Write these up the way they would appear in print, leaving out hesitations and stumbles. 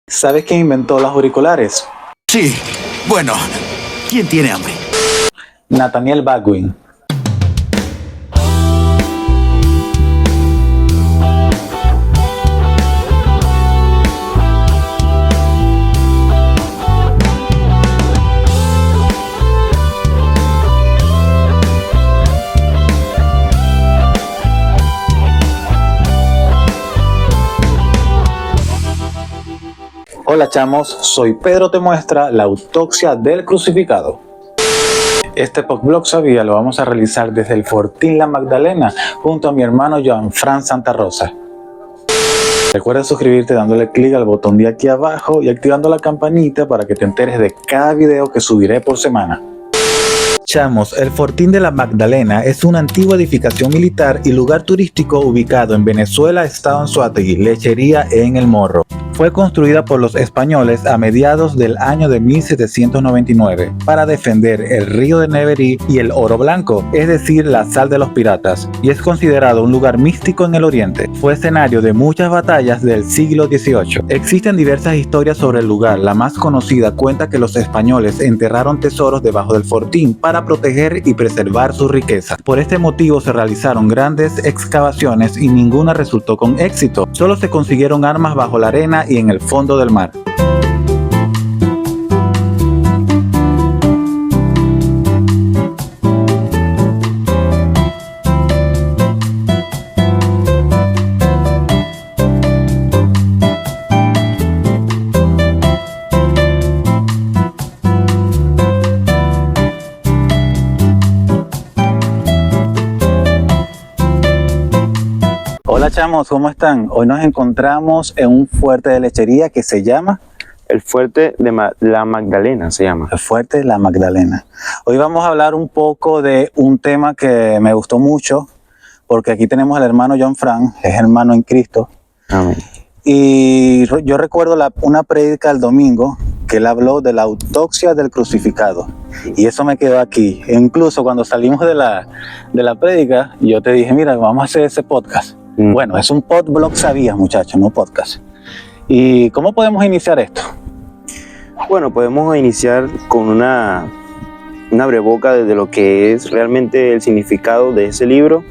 ¿Sabes quién inventó los auriculares? Sí, bueno, ¿quién tiene hambre? Nathaniel Baldwin. Hola chamos, soy Pedro Te Muestra la autopsia del crucificado. Este podcast sabía lo vamos a realizar desde el Fortín La Magdalena junto a mi hermano Joan Fran Santa Rosa. Recuerda suscribirte dándole clic al botón de aquí abajo y activando la campanita para que te enteres de cada video que subiré por semana. Chamos, el Fortín de la Magdalena es una antigua edificación militar y lugar turístico ubicado en Venezuela, estado Anzoátegui, Lechería en El Morro. Fue construida por los españoles a mediados del año de 1799 para defender el río de Neverí y el oro blanco, es decir, la sal de los piratas, y es considerado un lugar místico en el oriente. Fue escenario de muchas batallas del siglo XVIII. Existen diversas historias sobre el lugar. La más conocida cuenta que los españoles enterraron tesoros debajo del fortín para proteger y preservar su riqueza. Por este motivo se realizaron grandes excavaciones y ninguna resultó con éxito. Solo se consiguieron armas bajo la arena y en el fondo del mar. Hola chamos, ¿cómo están? Hoy nos encontramos en un fuerte de lechería que se llama el fuerte de La Magdalena se llama. el Fuerte de la Magdalena. Hoy vamos a hablar un poco de un tema que me gustó mucho, porque aquí tenemos al hermano John Fran, es hermano en Cristo. Amén. Y yo recuerdo una prédica el domingo que él habló de la autopsia del crucificado. Y eso me quedó aquí. E incluso cuando salimos de la prédica, yo te dije, mira, vamos a hacer ese podcast. Bueno, es un podblog sabías, muchachos, no podcast. ¿Y cómo podemos iniciar esto? Bueno, podemos iniciar con una breboca de lo que es realmente el significado de ese libro.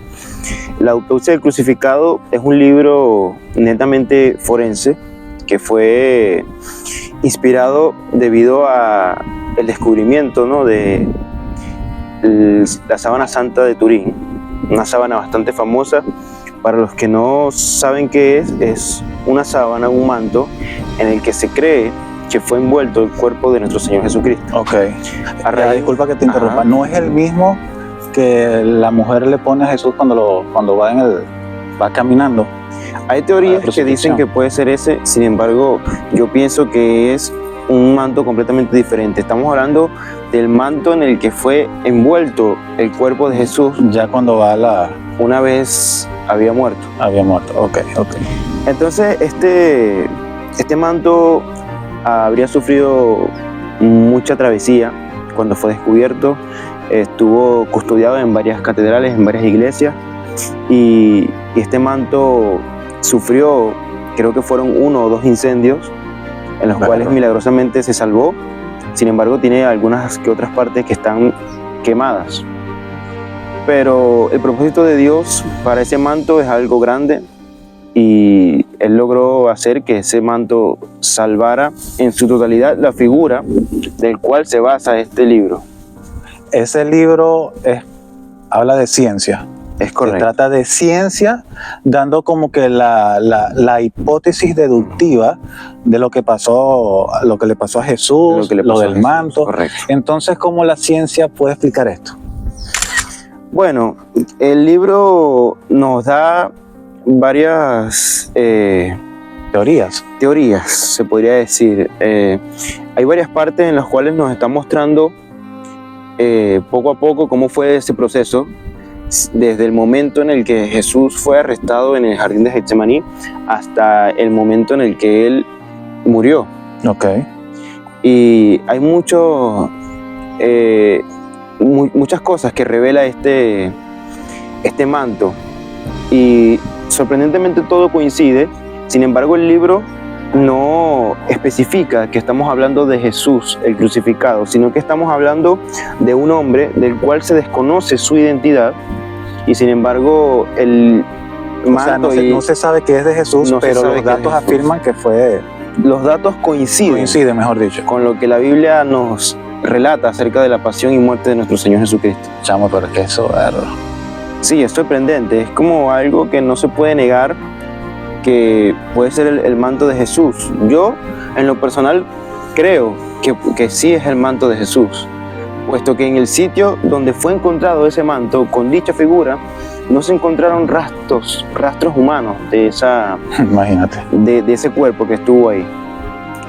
La autopsia del crucificado es un libro netamente forense que fue inspirado debido a el descubrimiento, ¿no?, de la sábana santa de Turín, una sábana bastante famosa. Para los que no saben qué es una sábana, un manto en el que se cree que fue envuelto el cuerpo de nuestro Señor Jesucristo. Ok. Disculpa que te interrumpa. Ajá. No es el mismo que la mujer le pone a Jesús cuando va caminando. Hay teorías que dicen que puede ser ese, sin embargo, yo pienso que es un manto completamente diferente. Estamos hablando del manto en el que fue envuelto el cuerpo de Jesús. Ya cuando va una vez había muerto. Ok. Entonces, este manto habría sufrido mucha travesía cuando fue descubierto. Estuvo custodiado en varias catedrales, en varias iglesias. Y este manto sufrió, creo que fueron 1 o 2 incendios, en los cuales milagrosamente se salvó. Sin embargo, tiene algunas que otras partes que están quemadas. Pero el propósito de Dios para ese manto es algo grande y Él logró hacer que ese manto salvara en su totalidad la figura del cual se basa este libro. Ese libro habla de ciencia. Es correcto. Se trata de ciencia, dando como que la hipótesis deductiva de lo que le pasó a Jesús, lo del manto. Correcto. Entonces, ¿cómo la ciencia puede explicar esto? Bueno, el libro nos da varias teorías, se podría decir. Hay varias partes en las cuales nos está mostrando poco a poco cómo fue ese proceso, desde el momento en el que Jesús fue arrestado en el jardín de Getsemaní hasta el momento en el que Él murió. Ok. Y hay muchas cosas que revela este manto, y sorprendentemente todo coincide. Sin embargo, el libro no especifica que estamos hablando de Jesús, el crucificado, sino que estamos hablando de un hombre del cual se desconoce su identidad y sin embargo el O sea, no se sabe que es de Jesús, no se pero sabe los que es de datos Jesús. afirman que fue, los datos coincide, mejor dicho. con lo que la Biblia nos relata acerca de la pasión y muerte de nuestro Señor Jesucristo. Chamo, pero es que eso, Sí, es sorprendente, es como algo que no se puede negar que puede ser el manto de Jesús. Yo, en lo personal, creo que sí es el manto de Jesús, puesto que en el sitio donde fue encontrado ese manto con dicha figura, no se encontraron rastros humanos de imagínate. de ese cuerpo que estuvo ahí.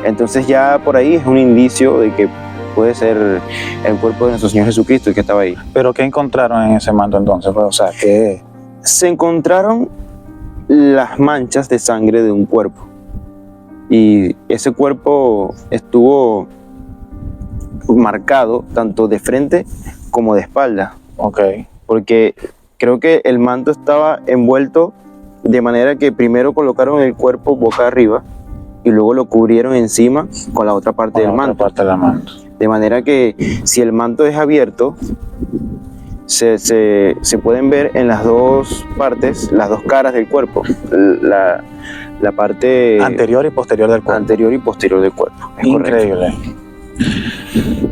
Entonces ya por ahí es un indicio de que puede ser el cuerpo de nuestro Señor Jesucristo el que estaba ahí. ¿Pero qué encontraron en ese manto entonces? Pues, o sea, que Se encontraron las manchas de sangre de un cuerpo y ese cuerpo estuvo marcado tanto de frente como de espalda, ok, porque creo que el manto estaba envuelto de manera que primero colocaron el cuerpo boca arriba y luego lo cubrieron encima con la otra parte del manto. parte del manto. De manera que si el manto es abierto, se pueden ver en las dos partes, las dos caras del cuerpo, la parte Anterior y posterior del cuerpo. anterior y posterior del cuerpo. Es Increíble.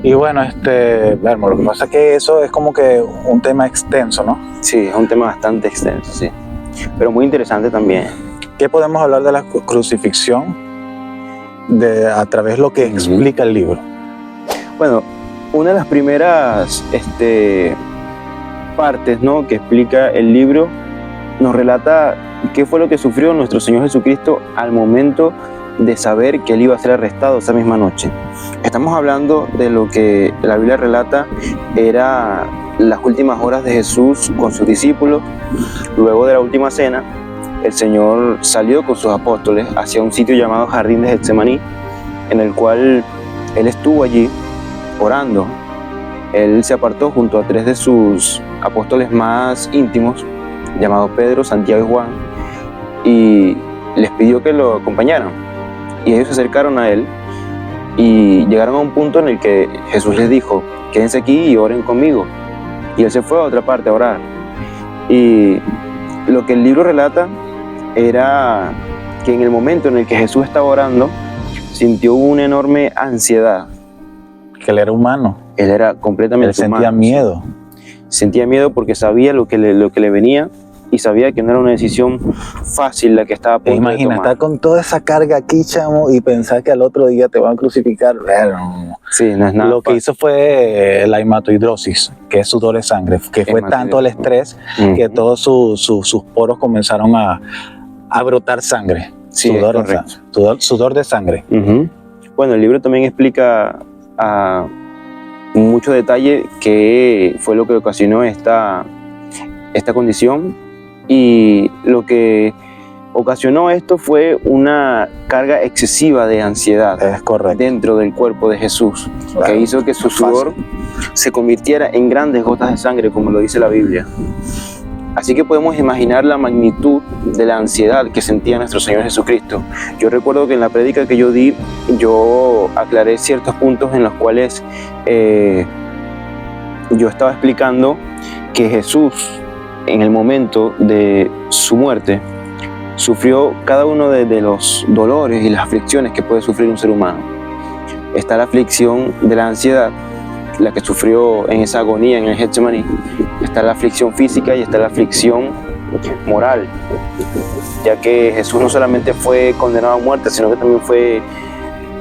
Y bueno, Vermo, lo que pasa es que eso es como que un tema extenso, ¿no? Sí, es un tema bastante extenso, sí. Pero muy interesante también. ¿Qué podemos hablar de la crucifixión a través de lo que explica el libro? Bueno, una de las primeras partes, ¿no?, que explica el libro nos relata qué fue lo que sufrió nuestro Señor Jesucristo al momento de saber que Él iba a ser arrestado esa misma noche. Estamos hablando de lo que la Biblia relata era las últimas horas de Jesús con sus discípulos. Luego de la última cena, el Señor salió con sus apóstoles hacia un sitio llamado Jardín de Getsemaní, en el cual Él estuvo allí orando. Él se apartó junto a 3 de sus apóstoles más íntimos, llamados Pedro, Santiago y Juan, y les pidió que lo acompañaran. Y ellos se acercaron a Él y llegaron a un punto en el que Jesús les dijo: quédense aquí y oren conmigo. Y Él se fue a otra parte a orar. Y lo que el libro relata era que en el momento en el que Jesús estaba orando, sintió una enorme ansiedad. Que Él era humano. Él era completamente Él sentía humano. miedo. Sentía miedo porque sabía lo que le venía y sabía que no era una decisión fácil la que estaba a punto Imagina, de tomar. estar con toda esa carga aquí, chamo, y pensar que al otro día te van a crucificar. No. Sí, no es nada Lo que fácil. hizo fue la hematohidrosis, que es sudor de sangre, que fue tanto el estrés que todos sus poros comenzaron a brotar sangre. Sí, sudor, es correcto. Sudor de sangre. Ujú. Bueno, el libro también explica a mucho detalle qué fue lo que ocasionó esta condición, y lo que ocasionó esto fue una carga excesiva de ansiedad Es correcto. dentro del cuerpo de Jesús, Claro. que hizo que su sudor se convirtiera en grandes gotas de sangre, como lo dice la Biblia. Así que podemos imaginar la magnitud de la ansiedad que sentía nuestro Señor Jesucristo. Yo recuerdo que en la prédica que yo di, yo aclaré ciertos puntos en los cuales yo estaba explicando que Jesús, en el momento de su muerte, sufrió cada uno de los dolores y las aflicciones que puede sufrir un ser humano. Está la aflicción de la ansiedad, la que sufrió en esa agonía en el Getsemaní. Está la aflicción física y está la aflicción moral, ya que Jesús no solamente fue condenado a muerte, sino que también fue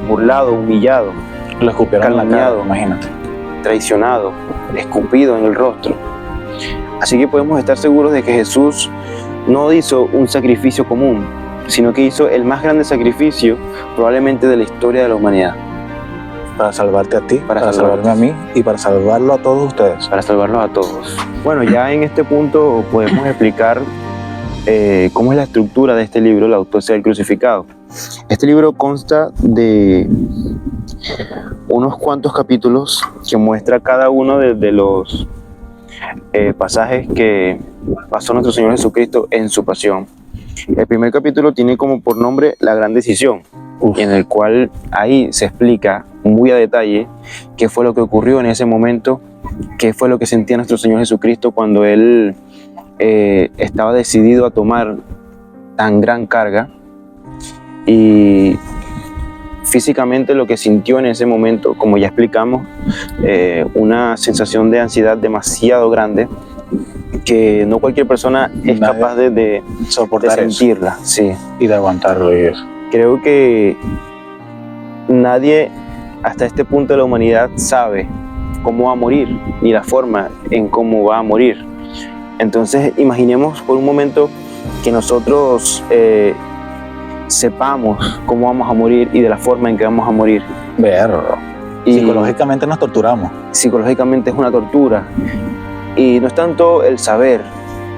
burlado, humillado, Lo escupieron en la cara, calumniado, imagínate. traicionado, escupido en el rostro. Así que podemos estar seguros de que Jesús no hizo un sacrificio común, sino que hizo el más grande sacrificio probablemente de la historia de la humanidad, Para salvarte a ti, para salvarnos. salvarme a mí y para salvarlo a todos ustedes. para salvarlos a todos. Bueno, ya en este punto podemos explicar cómo es la estructura de este libro, La autopsia del crucificado. Este libro consta de unos cuantos capítulos que muestra cada uno de los pasajes que pasó nuestro Señor Jesucristo en su pasión. El primer capítulo tiene como por nombre La Gran Decisión. Uf. en el cual ahí se explica muy a detalle qué fue lo que ocurrió en ese momento, qué fue lo que sentía nuestro Señor Jesucristo cuando Él estaba decidido a tomar tan gran carga, y físicamente lo que sintió en ese momento, como ya explicamos, una sensación de ansiedad demasiado grande que no cualquier persona es Nadie capaz de soportar eso sentirla. Sí. y de aguantarlo y eso. Creo que nadie hasta este punto de la humanidad sabe cómo va a morir, ni la forma en cómo va a morir. Entonces imaginemos por un momento que nosotros sepamos cómo vamos a morir y de la forma en que vamos a morir. Verlo. Y Psicológicamente nos torturamos. psicológicamente es una tortura. Y no es tanto el saber,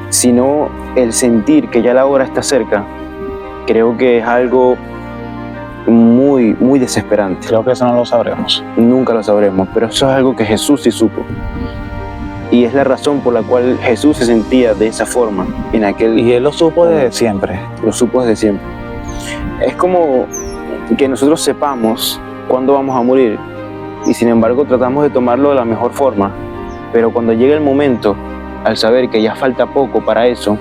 sino el sentir que ya la hora está cerca. Creo que es algo muy, muy desesperante. Creo que eso no lo sabremos. Nunca lo sabremos, pero eso es algo que Jesús sí supo. Y es la razón por la cual Jesús se sentía de esa forma en aquel... Y él lo supo desde siempre. Lo supo desde siempre. Es como que nosotros sepamos cuándo vamos a morir y sin embargo tratamos de tomarlo de la mejor forma, pero cuando llega el momento, al saber que ya falta poco para eso,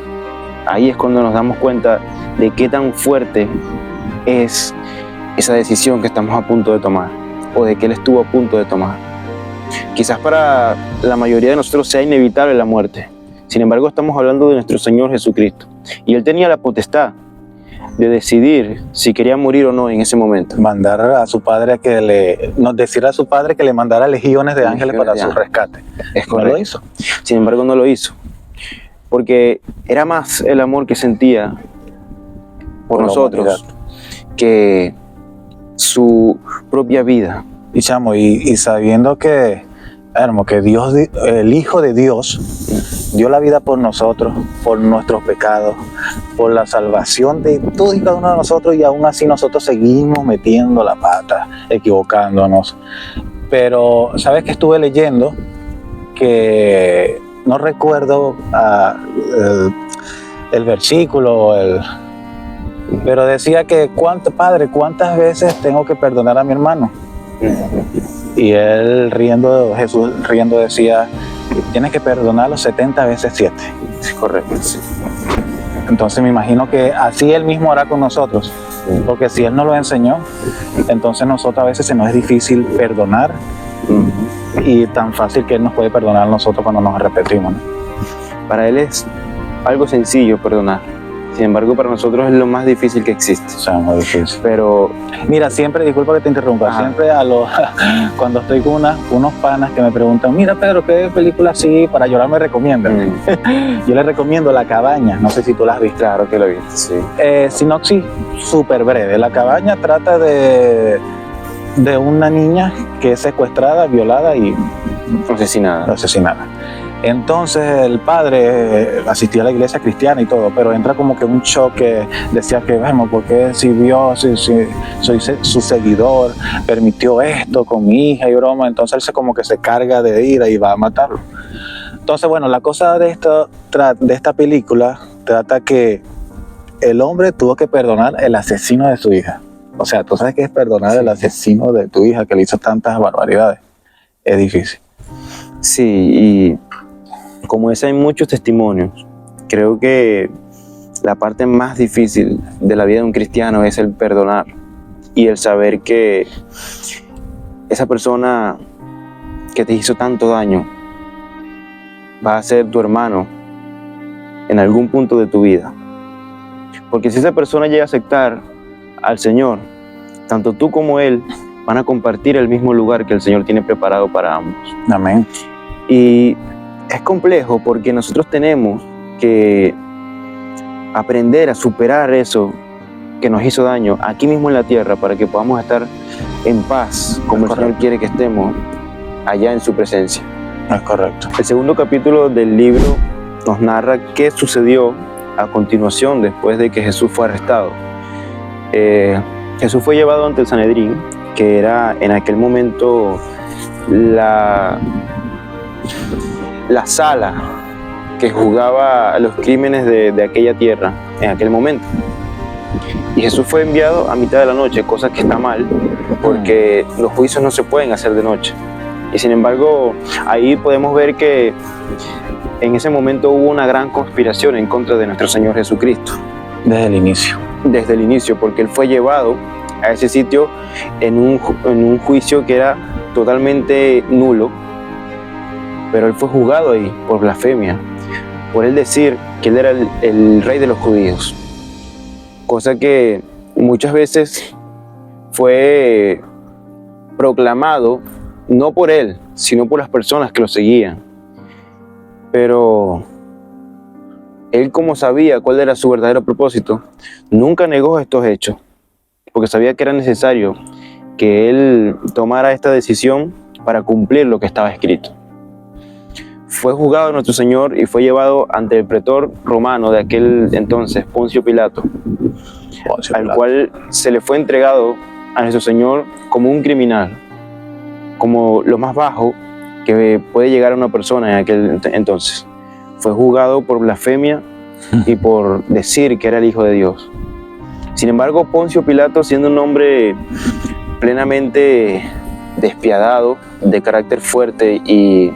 ahí es cuando nos damos cuenta de qué tan fuerte es esa decisión que estamos a punto de tomar o de que Él estuvo a punto de tomar. Quizás para la mayoría de nosotros sea inevitable la muerte, sin embargo estamos hablando de nuestro Señor Jesucristo y Él tenía la potestad de decidir si quería morir o no en ese momento. Mandar a su padre decir a su padre que le mandara legiones de ángeles para su rescate. Es No lo hizo. Sin embargo, no lo hizo, porque era más el amor que sentía por la nosotros humanidad. que su propia vida. Y chamo, y sabiendo que, hermano, que Dios, el Hijo de Dios, dio la vida por nosotros, por nuestros pecados, por la salvación de todos y cada uno de nosotros, y aún así nosotros seguimos metiendo la pata, equivocándonos. Pero, ¿sabes qué estuve leyendo? Que no recuerdo el versículo, pero decía que, Padre, ¿cuántas veces tengo que perdonar a mi hermano? Y él Jesús riendo decía, tienes que perdonarlo 70 veces 7. Es correcto, sí. Entonces me imagino que así él mismo hará con nosotros, porque si él nos lo enseñó, entonces nosotros a veces se nos es difícil perdonar, y tan fácil que él nos puede perdonar a nosotros cuando nos arrepentimos, ¿no? Para Él es algo sencillo perdonar. Sin embargo, para nosotros es lo más difícil que existe. O sea, muy difícil. Pero Mira, siempre, disculpa que te interrumpa, Ajá. siempre cuando estoy con unos panas que me preguntan, mira Pedro, ¿qué película así para llorar me recomiendan? Yo les recomiendo La Cabaña, no sé si tú la has visto. claro que lo viste, sí. Sinopsis súper breve. La Cabaña trata de una niña que es secuestrada, violada y Asesinada. asesinada. Entonces el padre asistía a la iglesia cristiana y todo, pero entra como que un choque, decía que, bueno, porque si Dios, si soy su seguidor, permitió esto con mi hija y broma, entonces él como que se carga de ira y va a matarlo. Entonces, bueno, la cosa de esta película trata que el hombre tuvo que perdonar el asesino de su hija. O sea, tú sabes qué es perdonar el asesino de tu hija que le hizo tantas barbaridades. Es difícil. Sí, y como ese hay muchos testimonios. Creo que la parte más difícil de la vida de un cristiano es el perdonar y el saber que esa persona que te hizo tanto daño va a ser tu hermano en algún punto de tu vida. Porque si esa persona llega a aceptar al Señor, tanto tú como Él van a compartir el mismo lugar que el Señor tiene preparado para ambos. Amén. Y es complejo porque nosotros tenemos que aprender a superar eso que nos hizo daño aquí mismo en la tierra para que podamos estar en paz como el Señor quiere que estemos allá en su presencia. Es correcto. El segundo capítulo del libro nos narra qué sucedió a continuación después de que Jesús fue arrestado. Jesús fue llevado ante el Sanedrín, que era en aquel momento la sala que juzgaba los crímenes de aquella tierra en aquel momento. Y Jesús fue enviado a mitad de la noche, cosa que está mal, porque los juicios no se pueden hacer de noche. Y sin embargo, ahí podemos ver que en ese momento hubo una gran conspiración en contra de nuestro Señor Jesucristo. Desde el inicio. Desde el inicio, porque Él fue llevado a ese sitio en un juicio que era totalmente nulo, pero Él fue juzgado ahí por blasfemia, por Él decir que Él era el rey de los judíos. Cosa que muchas veces fue proclamado no por Él, sino por las personas que lo seguían. Pero Él, como sabía cuál era su verdadero propósito, nunca negó estos hechos, porque sabía que era necesario que Él tomara esta decisión para cumplir lo que estaba escrito. Fue juzgado nuestro Señor y fue llevado ante el pretor romano de aquel entonces, Poncio Pilato, al cual se le fue entregado a nuestro Señor como un criminal, como lo más bajo que puede llegar a una persona en aquel entonces. Fue juzgado por blasfemia y por decir que era el Hijo de Dios. Sin embargo, Poncio Pilato, siendo un hombre plenamente despiadado, de carácter fuerte y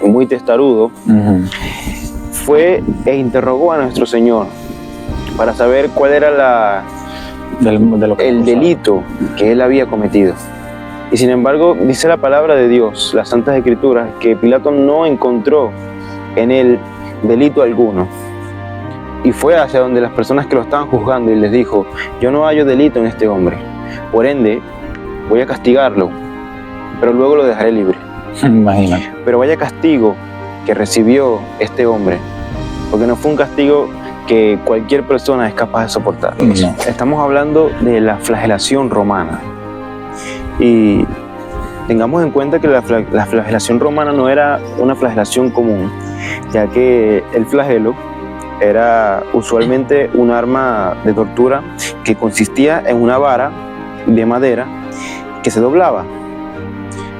muy testarudo, fue e interrogó a nuestro Señor para saber cuál era el delito que Él había cometido. Y sin embargo, dice la palabra de Dios, las Santas Escrituras, que Pilato no encontró en él delito alguno. Y fue hacia donde las personas que lo estaban juzgando y les dijo: yo no hallo delito en este hombre, por ende voy a castigarlo, pero luego lo dejaré libre. Imagínate. Pero vaya castigo que recibió este hombre, porque no fue un castigo que cualquier persona es capaz de soportar. No. Estamos hablando de la flagelación romana. Y tengamos en cuenta que la flagelación romana no era una flagelación común, ya que el flagelo era usualmente un arma de tortura que consistía en una vara de madera que se doblaba,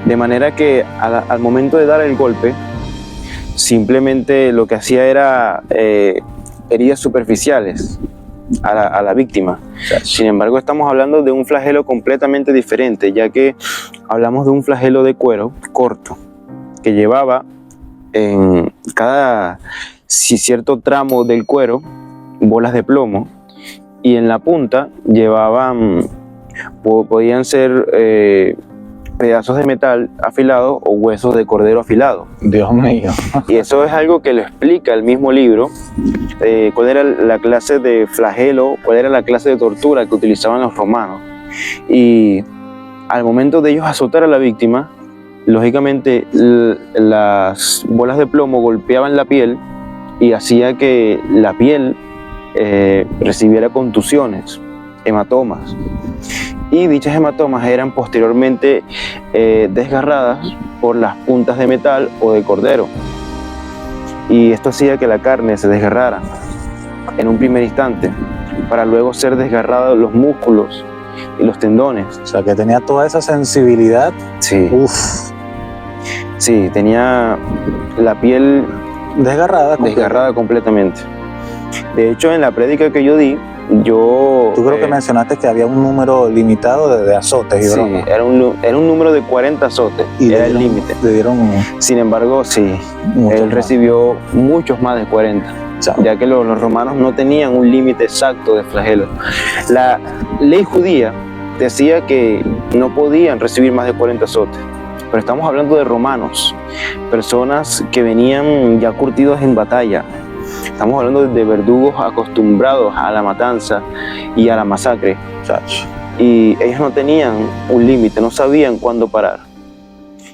de manera que al momento de dar el golpe, simplemente lo que hacía era heridas superficiales a la víctima. Sin embargo, estamos hablando de un flagelo completamente diferente, ya que hablamos de un flagelo de cuero corto que llevaba en cada cierto tramo del cuero bolas de plomo, y en la punta llevaban, podían ser pedazos de metal afilado o huesos de cordero afilado. Dios mío. Y eso es algo que lo explica el mismo libro, cuál era la clase de flagelo, cuál era la clase de tortura que utilizaban los romanos. Y al momento de ellos azotar a la víctima, lógicamente las bolas de plomo golpeaban la piel y hacía que la piel recibiera contusiones, hematomas. Y dichas hematomas eran posteriormente desgarradas por las puntas de metal o de cordero. Y esto hacía que la carne se desgarrara en un primer instante, para luego ser desgarrados los músculos y los tendones. O sea, que tenía toda esa sensibilidad. Sí. Uf. Sí, tenía la piel Desgarrada completamente. De hecho, en la prédica que yo di, Tú creo que mencionaste que había un número limitado de azotes y sí, bromas. era un número de 40 azotes, Y era el límite. Le dieron Sin embargo, sí, muchos él más. recibió muchos más de 40, Chao. ya que los romanos no tenían un límite exacto de flagelo. La ley judía decía que no podían recibir más de 40 azotes, pero estamos hablando de romanos, personas que venían ya curtidos en batalla. Estamos hablando de verdugos acostumbrados a la matanza y a la masacre. Chacho. Y ellos no tenían un límite, no sabían cuándo parar.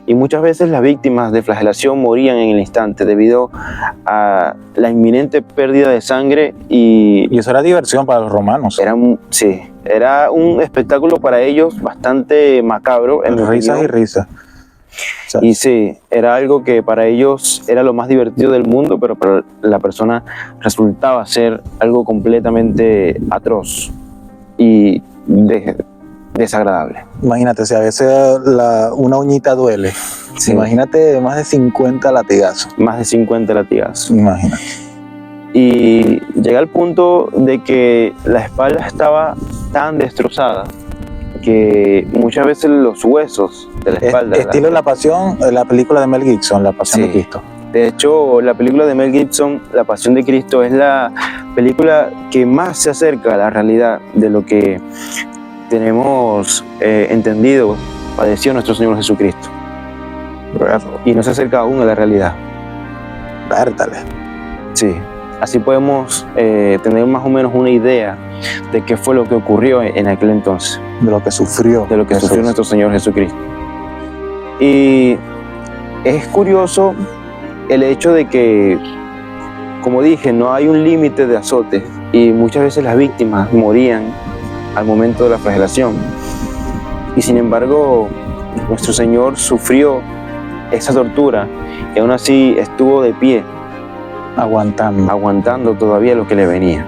Y muchas veces las víctimas de flagelación morían en el instante debido a la inminente pérdida de sangre Y eso era diversión para los romanos. era un espectáculo para ellos bastante macabro. En mi Risas y opinión. risas. Chacho. Y sí, era algo que para ellos era lo más divertido del mundo, pero para la persona resultaba ser algo completamente atroz y desagradable. Imagínate, si a veces una uñita duele. Sí. Imagínate más de 50 latigazos. Más de 50 latigazos. Imagínate. y llega al punto de que la espalda estaba tan destrozada que muchas veces los huesos de la espalda... Estilo La Pasión, la película de Mel Gibson, La Pasión de Cristo. De hecho, la película de Mel Gibson, La Pasión de Cristo, es la película que más se acerca a la realidad de lo que tenemos entendido, padeció nuestro Señor Jesucristo. Y no se acerca aún a la realidad. Vértale. Sí, así podemos tener más o menos una idea de qué fue lo que ocurrió en aquel entonces. De lo que sufrió. De lo que sufrió nuestro Señor Jesucristo. Y es curioso el hecho de que, como dije, no hay un límite de azote y muchas veces las víctimas morían al momento de la flagelación. Y sin embargo, nuestro Señor sufrió esa tortura y aún así estuvo de pie, aguantando todavía lo que le venía.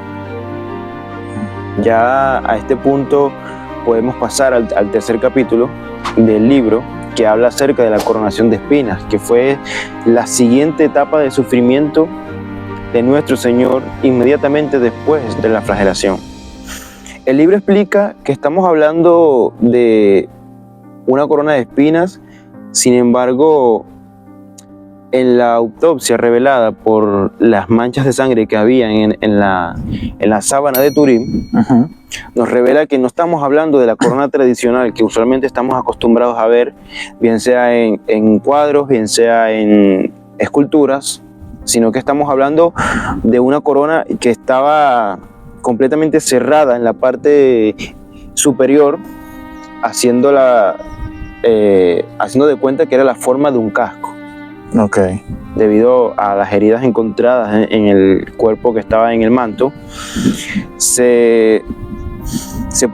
Ya a este punto podemos pasar al tercer capítulo del libro, que habla acerca de la coronación de espinas, que fue la siguiente etapa de sufrimiento de nuestro Señor inmediatamente después de la flagelación. El libro explica que estamos hablando de una corona de espinas, sin embargo, en la autopsia revelada por las manchas de sangre que había en la sábana de Turín, nos revela que no estamos hablando de la corona tradicional que usualmente estamos acostumbrados a ver, bien sea en cuadros, bien sea en esculturas, sino que estamos hablando de una corona que estaba completamente cerrada en la parte superior, haciendo de cuenta que era la forma de un casco. Okay. Debido a las heridas encontradas en el cuerpo que estaba en el manto, se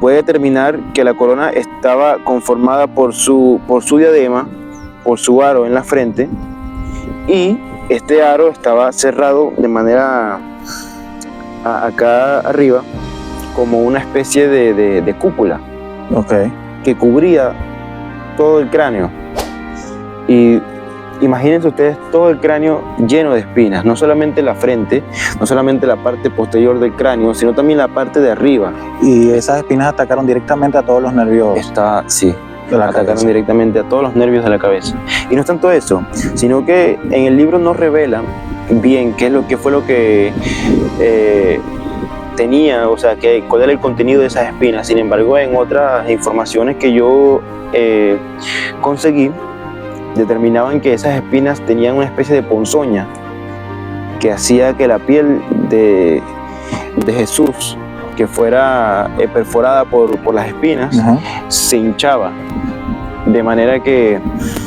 puede determinar que la corona estaba conformada por su diadema, por su aro en la frente, y este aro estaba cerrado de manera acá arriba como una especie de cúpula, okay, que cubría todo el cráneo. Y imagínense ustedes todo el cráneo lleno de espinas, no solamente la frente, no solamente la parte posterior del cráneo, sino también la parte de arriba. Y esas espinas atacaron directamente a todos los nervios. Sí, atacaron cabeza. directamente a todos los nervios de la cabeza. Y no es tanto eso, sino que en el libro nos revelan bien qué fue lo que tenía, o sea, cuál era el contenido de esas espinas. Sin embargo, en otras informaciones que yo conseguí, determinaban que esas espinas tenían una especie de ponzoña que hacía que la piel de Jesús, que fuera perforada por las espinas, se hinchaba, de manera que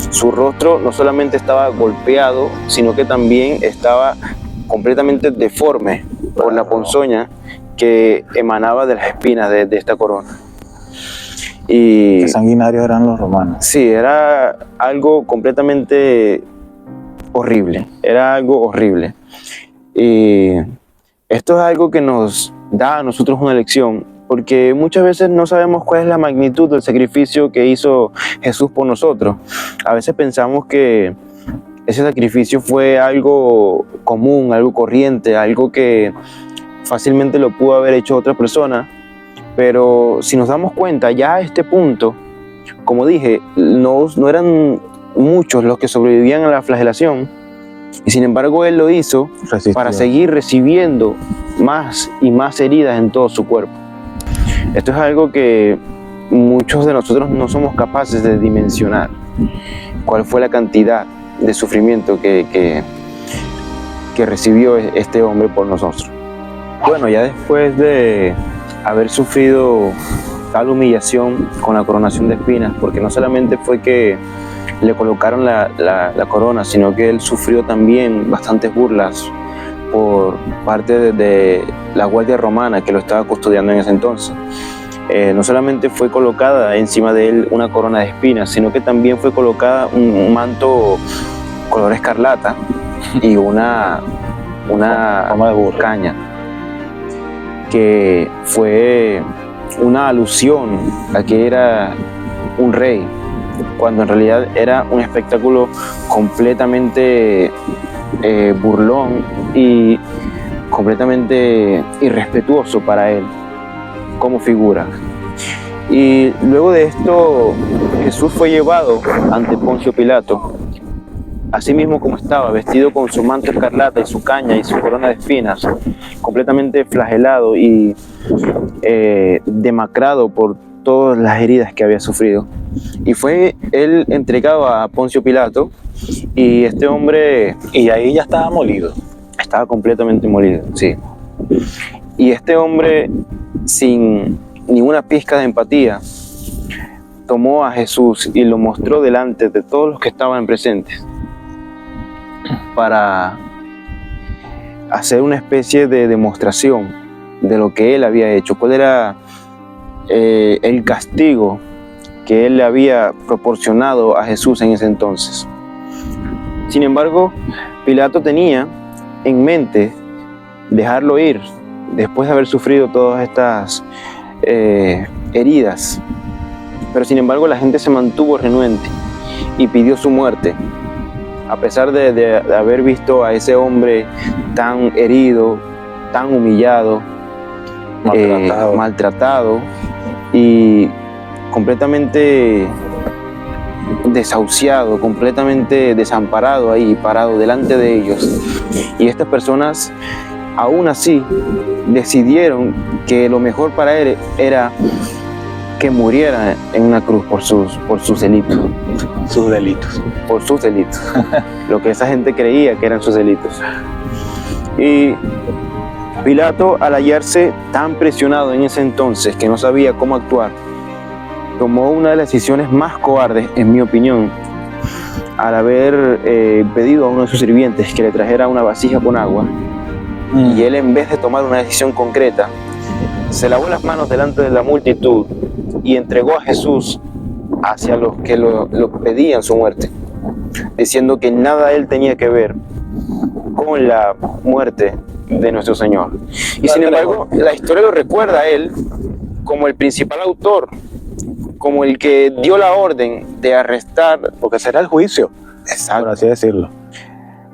su rostro no solamente estaba golpeado, sino que también estaba completamente deforme por la ponzoña que emanaba de las espinas de esta corona. Y qué sanguinarios eran los romanos. sí, era algo completamente horrible, era algo horrible. Y esto es algo que nos da a nosotros una lección, porque muchas veces no sabemos cuál es la magnitud del sacrificio que hizo Jesús por nosotros. A veces pensamos que ese sacrificio fue algo común, algo corriente, algo que fácilmente lo pudo haber hecho otra persona. Pero si nos damos cuenta, ya a este punto, como dije, no eran muchos los que sobrevivían a la flagelación, y sin embargo él lo hizo para seguir recibiendo más y más heridas en todo su cuerpo. Esto es algo que muchos de nosotros no somos capaces de dimensionar, cuál fue la cantidad de sufrimiento que recibió este hombre por nosotros. Bueno, ya después de haber sufrido tal humillación con la coronación de espinas, porque no solamente fue que le colocaron la corona, sino que él sufrió también bastantes burlas por parte de la guardia romana que lo estaba custodiando en ese entonces. No solamente fue colocada encima de él una corona de espinas, sino que también fue colocada un manto color escarlata y una caña, que fue una alusión a que era un rey, cuando en realidad era un espectáculo completamente burlón y completamente irrespetuoso para él como figura. Y luego de esto, Jesús fue llevado ante Poncio Pilato, así mismo como estaba, vestido con su manto escarlata y su caña y su corona de espinas, completamente flagelado y demacrado por todas las heridas que había sufrido. Y fue él entregado a Poncio Pilato, y este hombre Y ahí ya estaba molido. estaba completamente molido, sí. Y este hombre, sin ninguna pizca de empatía, tomó a Jesús y lo mostró delante de todos los que estaban presentes para hacer una especie de demostración de lo que él había hecho, cuál era el castigo que él le había proporcionado a Jesús en ese entonces. Sin embargo, Pilato tenía en mente dejarlo ir después de haber sufrido todas estas heridas, pero sin embargo la gente se mantuvo renuente y pidió su muerte, a pesar de haber visto a ese hombre tan herido, tan humillado, maltratado y completamente desahuciado, completamente desamparado ahí, parado delante de ellos. Y estas personas, aún así, decidieron que lo mejor para él era que muriera en una cruz por sus delitos. Sus delitos. Por sus delitos. Lo que esa gente creía que eran sus delitos. Y Pilato, al hallarse tan presionado en ese entonces que no sabía cómo actuar, tomó una de las decisiones más cobardes, en mi opinión, al haber pedido a uno de sus sirvientes que le trajera una vasija con agua. Y él, en vez de tomar una decisión concreta, se lavó las manos delante de la multitud y entregó a Jesús hacia los que lo pedían su muerte, diciendo que nada él tenía que ver con la muerte de nuestro Señor. Y sin embargo, la historia lo recuerda a él como el principal autor, como el que dio la orden de arrestar, Porque será el juicio, exacto, por así decirlo.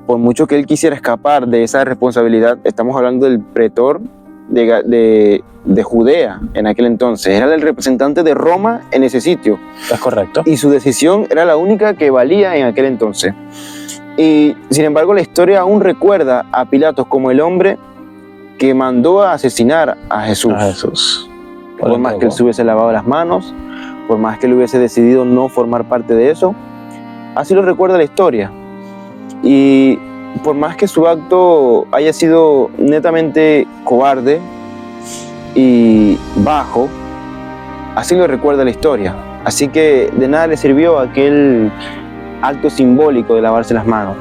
por mucho que él quisiera escapar de esa responsabilidad. Estamos hablando del pretor de Judea en aquel entonces. Era el representante de Roma en ese sitio. ¿Es correcto? Y su decisión era la única que valía en aquel entonces. Y sin embargo, la historia aún recuerda a Pilatos como el hombre que mandó a asesinar a Jesús. A Jesús. Por más que él se hubiese lavado las manos, por más que él hubiese decidido no formar parte de eso, así lo recuerda la historia. Y por más que su acto haya sido netamente cobarde y bajo, así lo recuerda la historia. Así que de nada le sirvió aquel acto simbólico de lavarse las manos,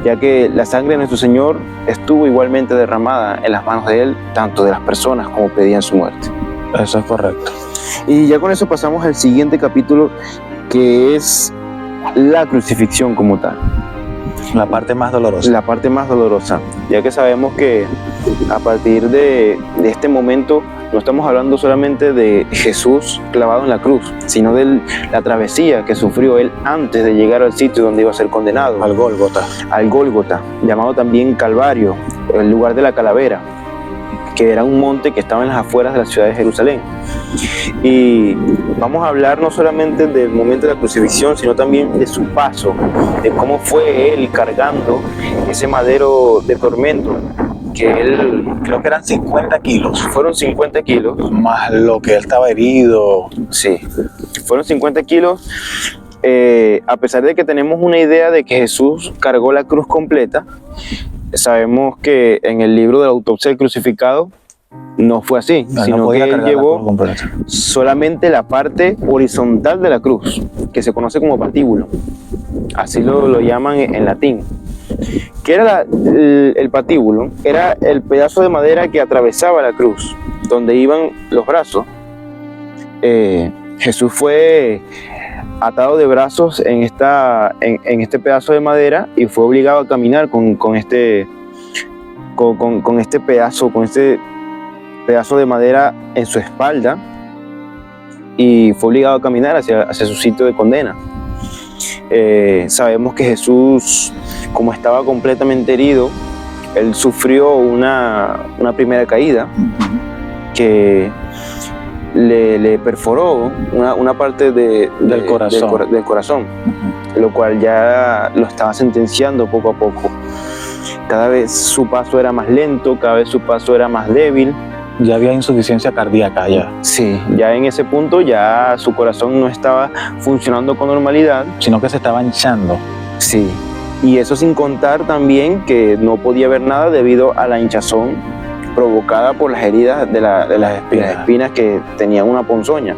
ya que la sangre de nuestro Señor estuvo igualmente derramada en las manos de Él, tanto de las personas como pedían su muerte. Eso es correcto. Y ya con eso pasamos al siguiente capítulo, que es la crucifixión como tal. La parte más dolorosa. La parte más dolorosa, ya que sabemos que a partir de este momento no estamos hablando solamente de Jesús clavado en la cruz, sino de la travesía que sufrió él antes de llegar al sitio donde iba a ser condenado, Al Gólgota. al Gólgota, llamado también Calvario, el lugar de la calavera, que era un monte que estaba en las afueras de la ciudad de Jerusalén. Y vamos a hablar no solamente del momento de la crucifixión, sino también de su paso, de cómo fue él cargando ese madero de tormento, que él, Creo que eran 50 kilos. fueron 50 kilos, Más lo que él estaba herido. sí, fueron 50 kilos, a pesar de que tenemos una idea de que Jesús cargó la cruz completa. Sabemos que en el libro de la autopsia del crucificado no fue así, No sino podía que él cargar la llevó cruz completa. solamente la parte horizontal de la cruz, que se conoce como patíbulo, así lo llaman en latín. ¿Qué era el patíbulo? Era el pedazo de madera que atravesaba la cruz, donde iban los brazos. Jesús fue atado de brazos en este pedazo de madera y fue obligado a caminar con este pedazo de madera en su espalda, y fue obligado a caminar hacia su sitio de condena. Sabemos que Jesús, como estaba completamente herido, él sufrió una primera caída que le perforó una parte Del corazón. del corazón, lo cual ya lo estaba sentenciando poco a poco. Cada vez su paso era más lento, cada vez su paso era más débil. Ya había insuficiencia cardíaca ya, Sí, ya en ese punto ya su corazón no estaba funcionando con normalidad. sino que se estaba hinchando. Sí, y eso sin contar también que no podía ver nada debido a la hinchazón provocada por las heridas de las espinas que tenían una ponzoña.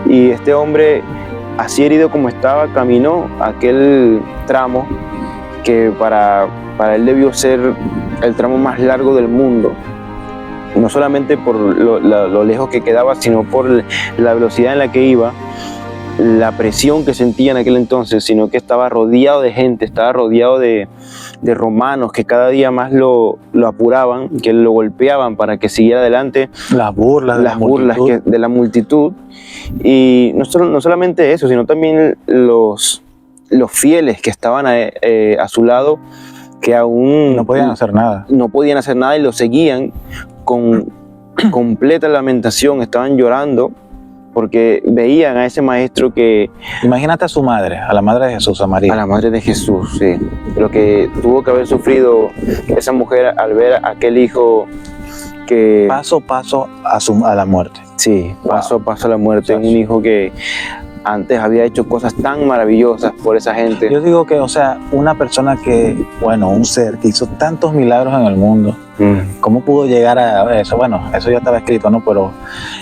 Y este hombre, así herido como estaba, caminó aquel tramo que para él debió ser el tramo más largo del mundo. No solamente por lo lejos que quedaba, sino por la velocidad en la que iba, la presión que sentía en aquel entonces, sino que estaba rodeado de gente, estaba rodeado de romanos que cada día más lo apuraban, que lo golpeaban para que siguiera adelante. Las burlas De la multitud. Y no solamente eso, sino también los fieles que estaban a su lado, que aún no podían hacer nada. No podían hacer nada y lo seguían con completa lamentación, estaban llorando porque veían a ese maestro que... Imagínate a su madre, a la madre de Jesús, a María. A la madre de Jesús, sí. Lo que tuvo que haber sufrido esa mujer al ver a aquel hijo que... Paso a paso a la muerte. Sí, paso a paso a la muerte. Exacto. Un hijo que antes había hecho cosas tan maravillosas por esa gente. Yo digo que, o sea, una persona que, bueno, un ser que hizo tantos milagros en el mundo, ¿cómo pudo llegar a eso? Bueno, eso ya estaba escrito, ¿no? Pero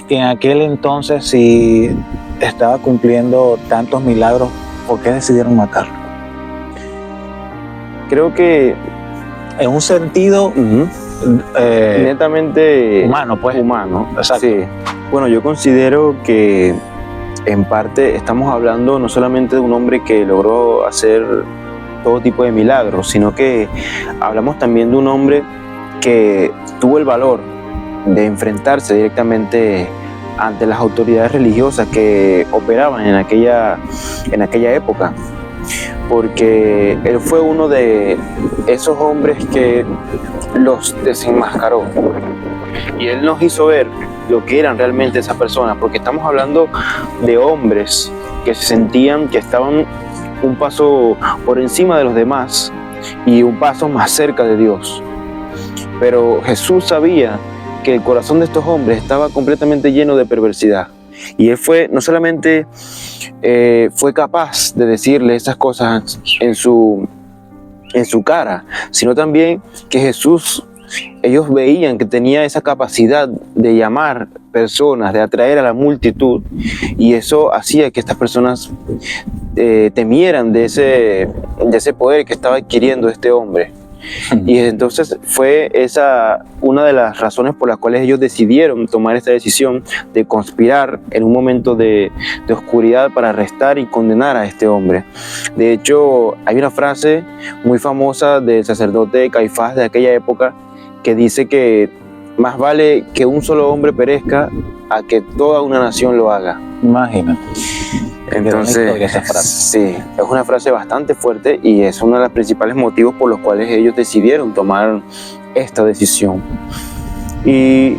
en aquel entonces, si estaba cumpliendo tantos milagros, ¿por qué decidieron matarlo? Creo que En un sentido netamente humano, pues. humano. Exacto. Sí. Bueno, yo considero que en parte estamos hablando no solamente de un hombre que logró hacer todo tipo de milagros, sino que hablamos también de un hombre que tuvo el valor de enfrentarse directamente ante las autoridades religiosas que operaban en aquella época, porque él fue uno de esos hombres que los desenmascaró y él nos hizo ver lo que eran realmente esas personas, porque estamos hablando de hombres que se sentían que estaban un paso por encima de los demás y un paso más cerca de Dios. Pero Jesús sabía que el corazón de estos hombres estaba completamente lleno de perversidad. Y él no solamente fue capaz de decirle esas cosas en su cara, sino también que ellos veían que tenía esa capacidad de llamar personas, de atraer a la multitud, y eso hacía que estas personas temieran de ese poder que estaba adquiriendo este hombre. Y entonces fue esa una de las razones por las cuales ellos decidieron tomar esta decisión de conspirar en un momento de oscuridad para arrestar y condenar a este hombre. De hecho, hay una frase muy famosa del sacerdote Caifás de aquella época que dice que más vale que un solo hombre perezca a que toda una nación lo haga. Imagínate. Entonces, esa frase. sí, es una frase bastante fuerte y es uno de los principales motivos por los cuales ellos decidieron tomar esta decisión. Y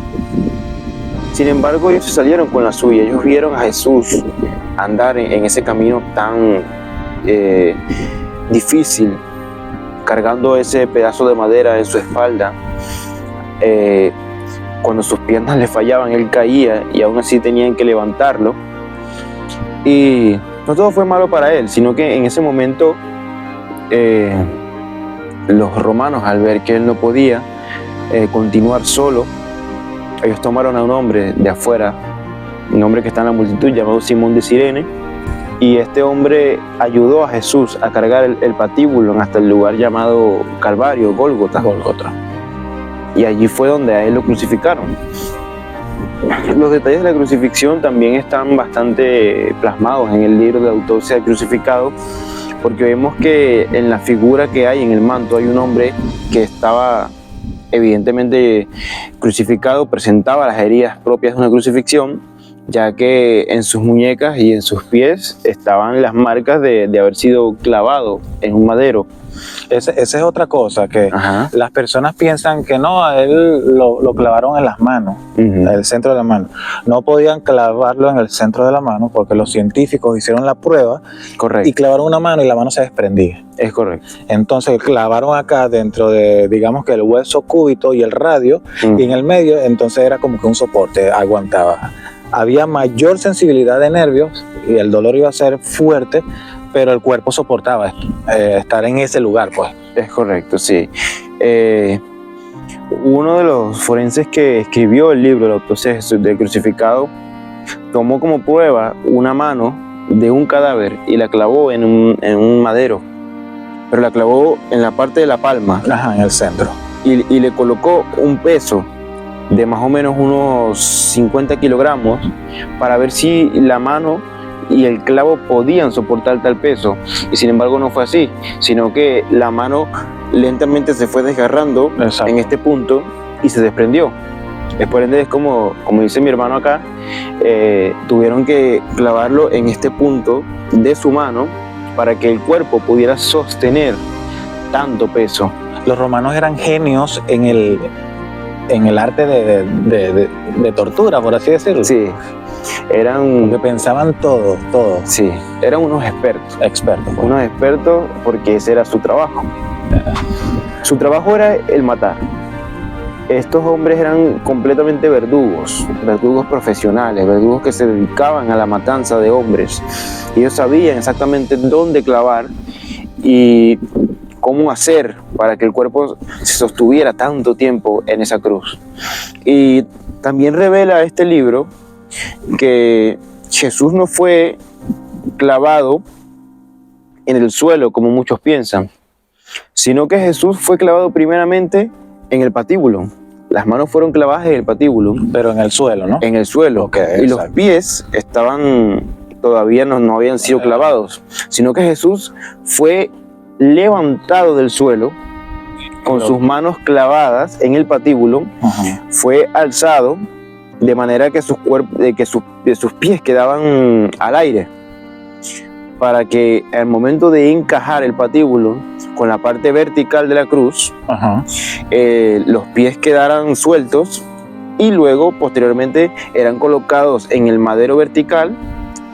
sin embargo, ellos se salieron con la suya. Ellos vieron a Jesús andar en ese camino tan difícil, cargando ese pedazo de madera en su espalda. Cuando sus piernas le fallaban, él caía y aún así tenían que levantarlo. Y no todo fue malo para él, sino que en ese momento los romanos, al ver que él no podía continuar solo, ellos tomaron a un hombre de afuera, un hombre que está en la multitud llamado Simón de Cirene, y este hombre ayudó a Jesús a cargar el patíbulo hasta el lugar llamado Calvario, Gólgota. Y allí fue donde a él lo crucificaron. Los detalles de la crucifixión también están bastante plasmados en el libro de autopsia del crucificado, porque vemos que en la figura que hay en el manto hay un hombre que estaba evidentemente crucificado, presentaba las heridas propias de una crucifixión, ya que en sus muñecas y en sus pies estaban las marcas de haber sido clavado en un madero. Esa es otra cosa, que Ajá. las personas piensan que no, a él lo clavaron en las manos, en el centro de la mano. No podían clavarlo en el centro de la mano porque los científicos hicieron la prueba Correcto. y clavaron una mano y la mano se desprendía. Es correcto. Entonces clavaron acá dentro de, digamos que el hueso cúbito y el radio, y en el medio, entonces era como que un soporte, aguantaba. Había mayor sensibilidad de nervios y el dolor iba a ser fuerte, pero el cuerpo soportaba estar en ese lugar, pues. Es correcto, sí. Uno de los forenses que escribió el libro La autopsia del crucificado tomó como prueba una mano de un cadáver y la clavó en un madero, pero la clavó en la parte de la palma. Ajá, en el centro. Y le colocó un peso de más o menos unos 50 kilogramos para ver si la mano y el clavo podían soportar tal peso, y sin embargo no fue así, sino que la mano lentamente se fue desgarrando. Exacto. En este punto y se desprendió. Por ende, es como dice mi hermano acá, tuvieron que clavarlo en este punto de su mano para que el cuerpo pudiera sostener tanto peso. Los romanos eran genios en el arte de tortura, por así decirlo. Sí, Porque eran pensaban todo. unos expertos. Expertos, pues. Unos expertos porque ese era su trabajo. Su trabajo era el matar. Estos hombres eran completamente verdugos profesionales, verdugos que se dedicaban a la matanza de hombres. Ellos sabían exactamente dónde clavar y cómo hacer para que el cuerpo se sostuviera tanto tiempo en esa cruz. Y también revela este libro que Jesús no fue clavado en el suelo como muchos piensan, sino que Jesús fue clavado primeramente en el patíbulo. Las manos fueron clavadas en el patíbulo, Pero en el suelo, ¿no? en el suelo, Ok, y los exacto. pies todavía no habían sido clavados, sino que Jesús fue levantado del suelo con sus manos clavadas en el patíbulo, Ajá. fue alzado de manera que sus pies quedaban al aire, para que al momento de encajar el patíbulo con la parte vertical de la cruz, Ajá. los pies quedaran sueltos y luego posteriormente eran colocados en el madero vertical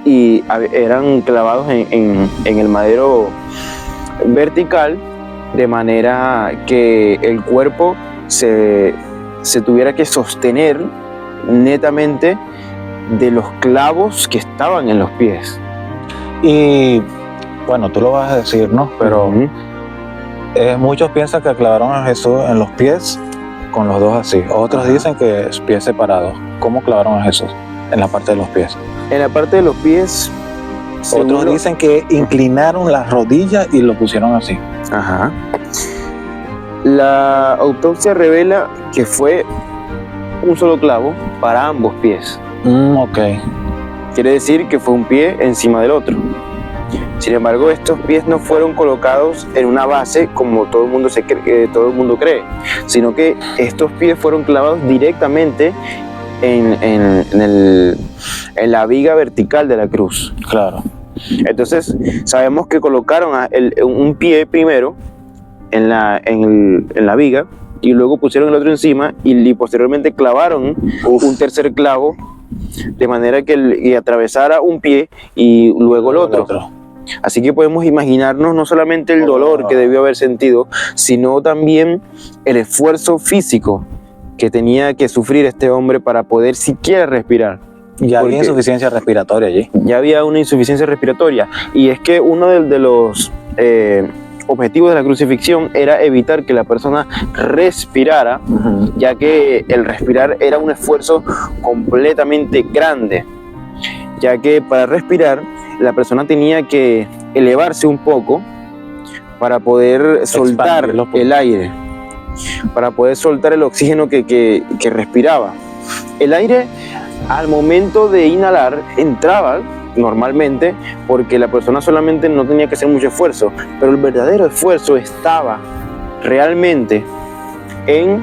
y eran clavados en el madero vertical, de manera que el cuerpo se tuviera que sostener netamente de los clavos que estaban en los pies. Y bueno, tú lo vas a decir, ¿no? Pero muchos piensan que clavaron a Jesús en los pies con los dos así. Otros dicen que es pies separados. ¿Cómo clavaron a Jesús? En la parte de los pies. En la parte de los pies, Otros dicen que inclinaron las rodillas y lo pusieron así. Ajá. La autopsia revela que fue un solo clavo para ambos pies. Ok. Quiere decir que fue un pie encima del otro. Sin embargo, estos pies no fueron colocados en una base como todo el mundo cree, sino que estos pies fueron clavados directamente en la viga vertical de la cruz. Claro. Entonces, sabemos que colocaron un pie primero en la viga y luego pusieron el otro encima y posteriormente clavaron un tercer clavo de manera que atravesara un pie y luego el otro. Así que podemos imaginarnos no solamente el dolor que debió haber sentido, sino también el esfuerzo físico que tenía que sufrir este hombre para poder siquiera respirar. Ya había Porque insuficiencia respiratoria allí. ya había una insuficiencia respiratoria, y es que uno de los objetivos de la crucifixión era evitar que la persona respirara, ya que el respirar era un esfuerzo completamente grande, ya que para respirar la persona tenía que elevarse un poco para poder soltar Expandirlo, pues. el aire, para poder soltar el oxígeno que respiraba. El aire al momento de inhalar entraba normalmente porque la persona solamente no tenía que hacer mucho esfuerzo, pero el verdadero esfuerzo estaba realmente en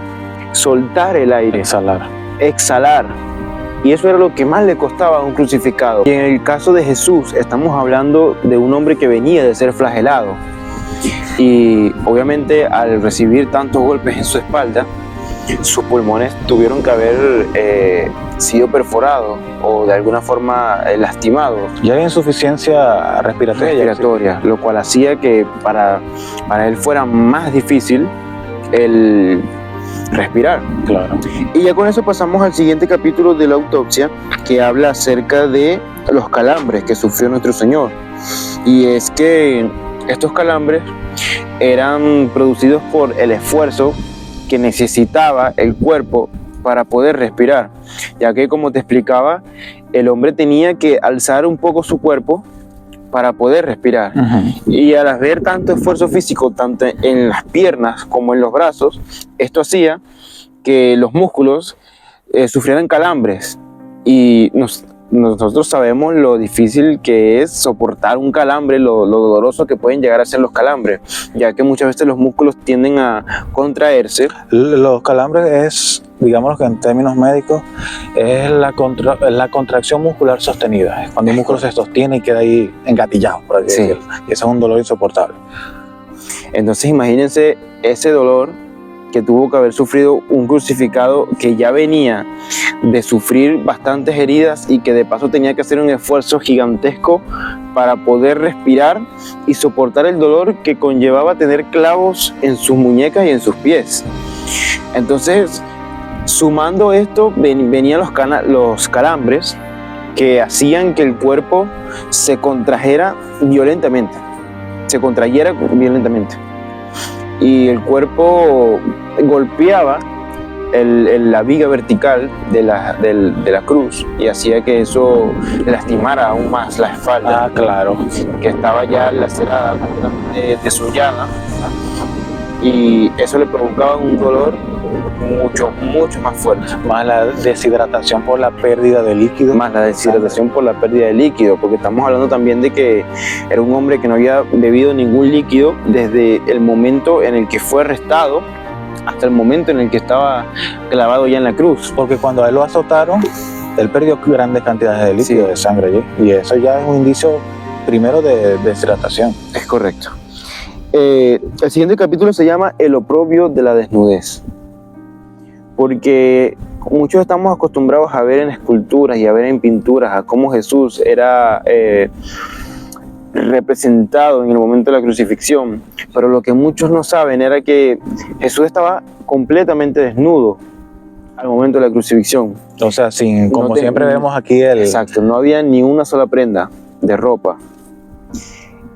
soltar el aire, exhalar. Y eso era lo que más le costaba a un crucificado. Y en el caso de Jesús estamos hablando de un hombre que venía de ser flagelado. Y obviamente al recibir tantos golpes en su espalda, sus pulmones tuvieron que haber sido perforados o de alguna forma lastimados. Ya hay insuficiencia respiratoria. Lo cual hacía que para él fuera más difícil el respirar. Claro. Y ya con eso pasamos al siguiente capítulo de la autopsia, que habla acerca de los calambres que sufrió nuestro Señor. Y es que estos calambres eran producidos por el esfuerzo que necesitaba el cuerpo para poder respirar, ya que, como te explicaba, el hombre tenía que alzar un poco su cuerpo para poder respirar. Y al haber tanto esfuerzo físico, tanto en las piernas como en los brazos, esto hacía que los músculos sufrieran calambres. Y nosotros sabemos lo difícil que es soportar un calambre, lo doloroso que pueden llegar a ser los calambres, ya que muchas veces los músculos tienden a contraerse. Los calambres es, digamos que en términos médicos, es la contracción muscular sostenida. Es cuando el músculo se sostiene y queda ahí engatillado, por así decirlo. Y eso es un dolor insoportable. Entonces imagínense ese dolor que tuvo que haber sufrido un crucificado que ya venía de sufrir bastantes heridas y que de paso tenía que hacer un esfuerzo gigantesco para poder respirar y soportar el dolor que conllevaba tener clavos en sus muñecas y en sus pies. Entonces, sumando esto, venían los calambres que hacían que el cuerpo se contrajera violentamente, y el cuerpo golpeaba la viga vertical de la cruz y hacía que eso lastimara aún más la espalda. Ah, claro. Que estaba ya lacerada, completamente desollada, y eso le provocaba un dolor mucho más fuerte. Más la deshidratación por la pérdida de líquido. Porque estamos hablando también de que era un hombre que no había bebido ningún líquido desde el momento en el que fue arrestado hasta el momento en el que estaba clavado ya en la cruz. Porque cuando a él lo azotaron, él perdió grandes cantidades de líquido, de sangre allí. Y eso ya es un indicio primero de deshidratación. Es correcto. El siguiente capítulo se llama El oprobio de la desnudez. Porque muchos estamos acostumbrados a ver en esculturas y a ver en pinturas a cómo Jesús era representado en el momento de la crucifixión, pero lo que muchos no saben era que Jesús estaba completamente desnudo al momento de la crucifixión. O sea, como siempre vemos aquí Exacto, no había ni una sola prenda de ropa.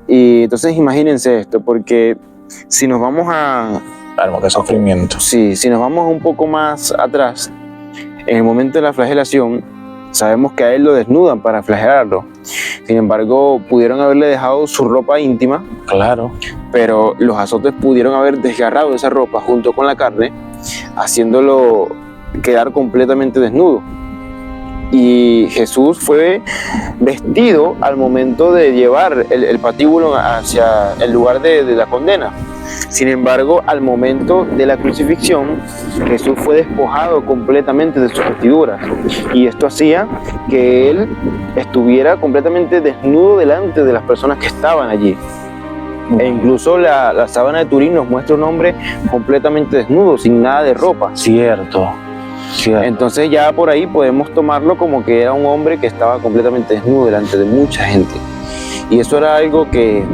Y entonces imagínense esto, porque si nos vamos Claro, qué sufrimiento. Sí, si nos vamos un poco más atrás, en el momento de la flagelación, sabemos que a él lo desnudan para flagelarlo. Sin embargo, pudieron haberle dejado su ropa íntima. Claro. Pero los azotes pudieron haber desgarrado esa ropa junto con la carne, haciéndolo quedar completamente desnudo. Y Jesús fue vestido al momento de llevar el patíbulo hacia el lugar de la condena. Sin embargo, al momento de la crucifixión, Jesús fue despojado completamente de sus vestiduras. Y esto hacía que él estuviera completamente desnudo delante de las personas que estaban allí. E incluso la sábana de Turín nos muestra un hombre completamente desnudo, sin nada de ropa. Cierto. Entonces ya por ahí podemos tomarlo como que era un hombre que estaba completamente desnudo delante de mucha gente. Y eso era algo que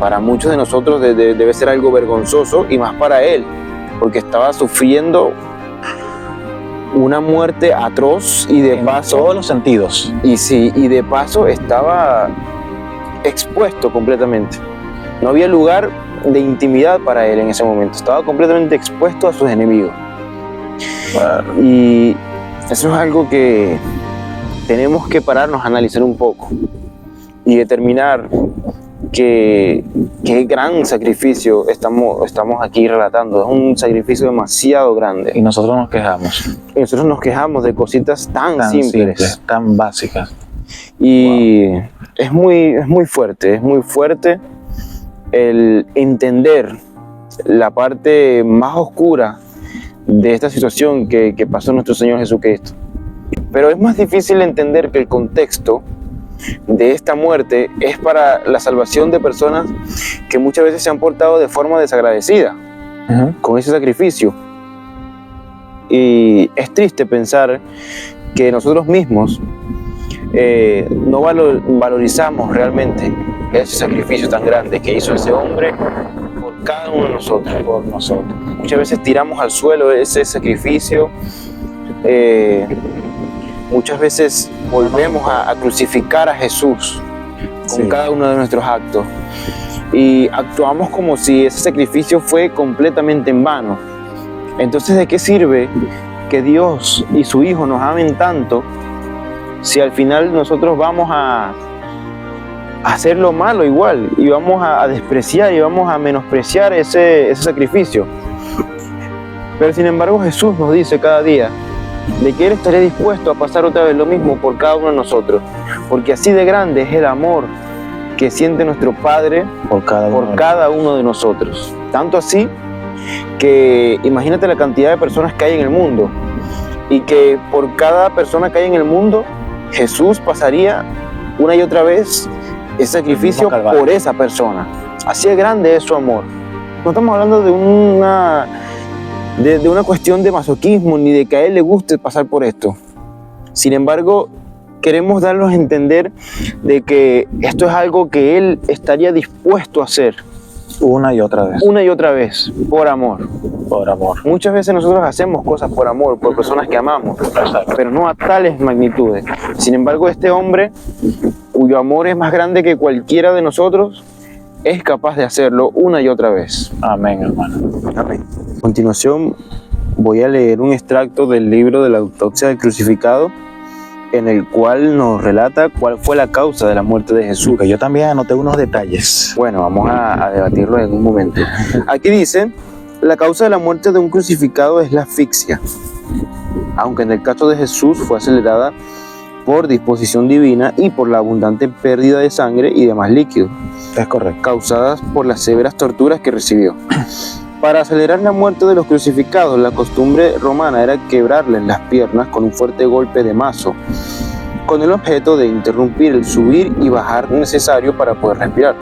para muchos de nosotros debe ser algo vergonzoso, y más para él, porque estaba sufriendo una muerte atroz y de paso... En todos los sentidos. Y de paso estaba expuesto completamente. No había lugar de intimidad para él en ese momento. Estaba completamente expuesto a sus enemigos. Claro. Y eso es algo que tenemos que pararnos a analizar un poco y determinar qué gran sacrificio estamos aquí relatando. Es un sacrificio demasiado grande. Y nosotros nos quejamos. Y nosotros nos quejamos de cositas tan simples, tan básicas. Y es muy fuerte el entender la parte más oscura de esta situación que pasó nuestro Señor Jesucristo. Pero es más difícil entender que el contexto de esta muerte es para la salvación de personas que muchas veces se han portado de forma desagradecida con ese sacrificio. Y es triste pensar que nosotros mismos no valorizamos realmente ese sacrificio tan grande que hizo ese hombre por cada uno de nosotros. Por nosotros. Muchas veces tiramos al suelo ese sacrificio, muchas veces volvemos a crucificar a Jesús con cada uno de nuestros actos y actuamos como si ese sacrificio fue completamente en vano. Entonces, ¿de qué sirve que Dios y su Hijo nos amen tanto si al final nosotros vamos a hacer lo malo igual y vamos a despreciar y vamos a menospreciar ese sacrificio? Pero sin embargo Jesús nos dice cada día de que Él estaría dispuesto a pasar otra vez lo mismo por cada uno de nosotros, porque así de grande es el amor que siente nuestro Padre por cada uno de nosotros. Tanto así que imagínate la cantidad de personas que hay en el mundo y que por cada persona que hay en el mundo Jesús pasaría una y otra vez ese sacrificio por esa persona. Así de grande es su amor. No estamos hablando de una cuestión de masoquismo ni de que a Él le guste pasar por esto. Sin embargo, queremos darnos a entender de que esto es algo que Él estaría dispuesto a hacer. Una y otra vez. Una y otra vez, por amor. Por amor. Muchas veces nosotros hacemos cosas por amor, por personas que amamos, pero no a tales magnitudes. Sin embargo, este hombre, cuyo amor es más grande que cualquiera de nosotros, es capaz de hacerlo una y otra vez. Amén, hermano. Amén. A continuación, voy a leer un extracto del libro de la autopsia del crucificado, en el cual nos relata cuál fue la causa de la muerte de Jesús. Porque yo también anoté unos detalles. Bueno, vamos a debatirlo en un momento. Aquí dice: la causa de la muerte de un crucificado es la asfixia, aunque en el caso de Jesús fue acelerada por disposición divina y por la abundante pérdida de sangre y demás líquidos. Es correcto. Causadas por las severas torturas que recibió. Para acelerar la muerte de los crucificados, la costumbre romana era quebrarles las piernas con un fuerte golpe de mazo, con el objeto de interrumpir el subir y bajar necesario para poder respirar.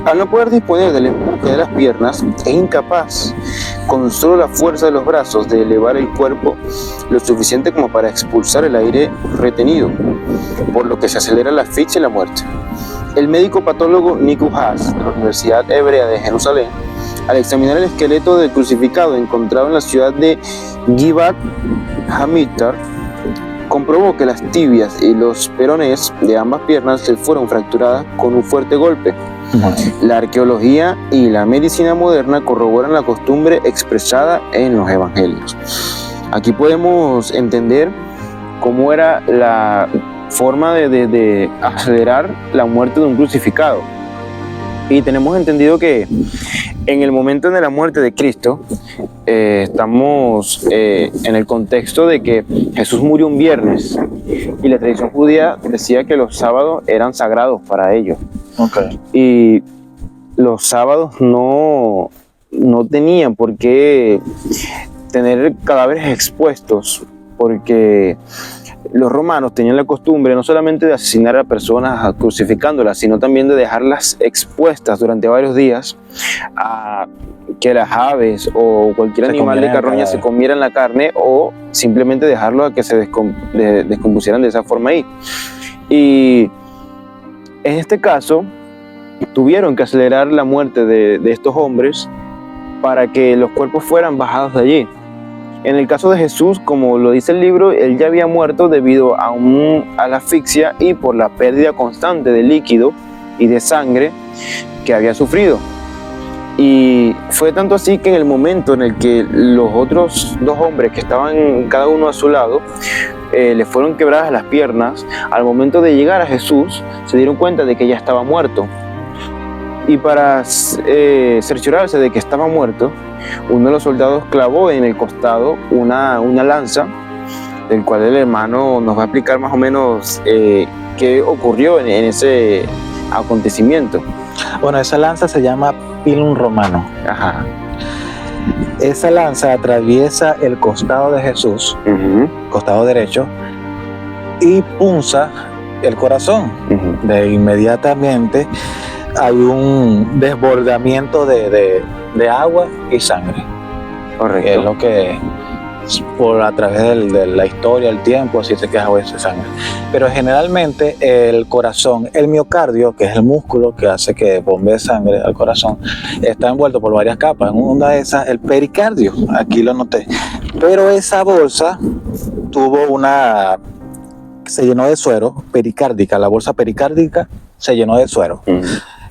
Al no poder disponer del empuje de las piernas, es incapaz, con solo la fuerza de los brazos, de elevar el cuerpo lo suficiente como para expulsar el aire retenido, por lo que se acelera la asfixia y la muerte. El médico patólogo Nico Haas, de la Universidad Hebrea de Jerusalén, al examinar el esqueleto del crucificado encontrado en la ciudad de Givat Hamitar, comprobó que las tibias y los peronés de ambas piernas se fueron fracturadas con un fuerte golpe. La arqueología y la medicina moderna corroboran la costumbre expresada en los evangelios. Aquí podemos entender cómo era la forma de acelerar la muerte de un crucificado. Y tenemos entendido que en el momento de la muerte de Cristo, estamos en el contexto de que Jesús murió un viernes y la tradición judía decía que los sábados eran sagrados para ellos. Okay. Y los sábados no tenían por qué tener cadáveres expuestos, porque los romanos tenían la costumbre no solamente de asesinar a personas crucificándolas, sino también de dejarlas expuestas durante varios días a que las aves o cualquier animal de carroña se comieran la carne, o simplemente dejarlo a que se descompusieran de esa forma ahí. Y en este caso tuvieron que acelerar la muerte de estos hombres para que los cuerpos fueran bajados de allí. En el caso de Jesús, como lo dice el libro, él ya había muerto debido a la asfixia y por la pérdida constante de líquido y de sangre que había sufrido. Y fue tanto así que en el momento en el que los otros dos hombres que estaban cada uno a su lado, le fueron quebradas las piernas, al momento de llegar a Jesús se dieron cuenta de que ya estaba muerto. Y para cerciorarse de que estaba muerto, uno de los soldados clavó en el costado una lanza, del cual el hermano nos va a explicar más o menos qué ocurrió en ese acontecimiento. Bueno, esa lanza se llama pilum romano. Ajá. Esa lanza atraviesa el costado de Jesús, costado derecho, y punza el corazón. Ujú. De inmediatamente hay un desbordamiento de agua y sangre, que es Correcto. lo que por a través de la historia, el tiempo, así se queda esa sangre. Pero generalmente el corazón, el miocardio, que es el músculo que hace que bombee sangre al corazón, está envuelto por varias capas. En una de esas, el pericardio, aquí lo noté. Pero esa bolsa se llenó de suero pericárdica, la bolsa pericárdica se llenó de suero. Ujú.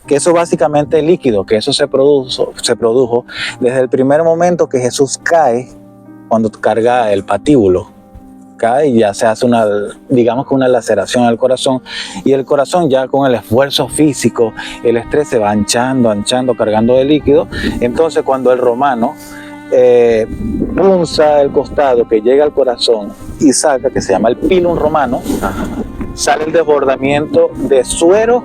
Que eso básicamente es líquido, que eso se produjo desde el primer momento que Jesús cae, cuando carga el patíbulo, cae y ya se hace digamos que una laceración al corazón, y el corazón ya con el esfuerzo físico, el estrés se va anchando, cargando de líquido. Entonces cuando el romano punza el costado que llega al corazón y saca, que se llama el pilum romano, sale el desbordamiento de suero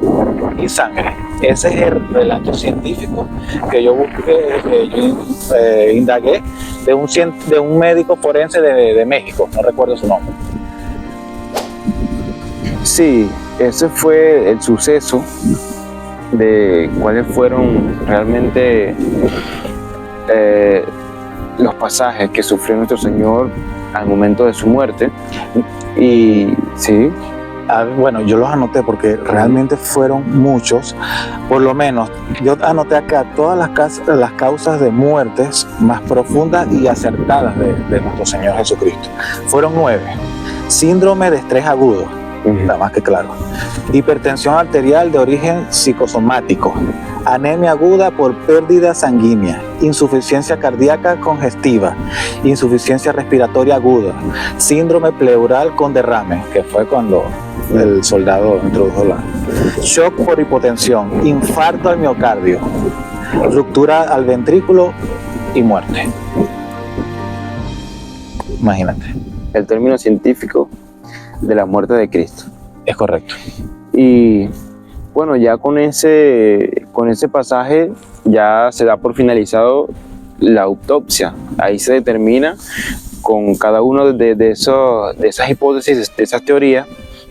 y sangre. Ese es el relato científico que yo busqué, que yo indagué de un médico forense de México, no recuerdo su nombre. Sí, ese fue el suceso de cuáles fueron realmente los pasajes que sufrió nuestro Señor al momento de su muerte. Y sí, Bueno, yo los anoté porque realmente fueron muchos. Por lo menos, yo anoté acá todas las causas de muertes más profundas y acertadas de nuestro Señor Jesucristo. Fueron 9. Síndrome de estrés agudo, está más que claro. Hipertensión arterial de origen psicosomático. Anemia aguda por pérdida sanguínea. Insuficiencia cardíaca congestiva. Insuficiencia respiratoria aguda. Síndrome pleural con derrame, que fue cuando el soldado introdujo shock por hipotensión, infarto al miocardio, ruptura al ventrículo y muerte. Imagínate. el término científico de la muerte de Cristo. Es correcto. Y bueno, ya con ese pasaje ya se da por finalizado la autopsia. Ahí se determina con cada uno de esas hipótesis, de esas teorías,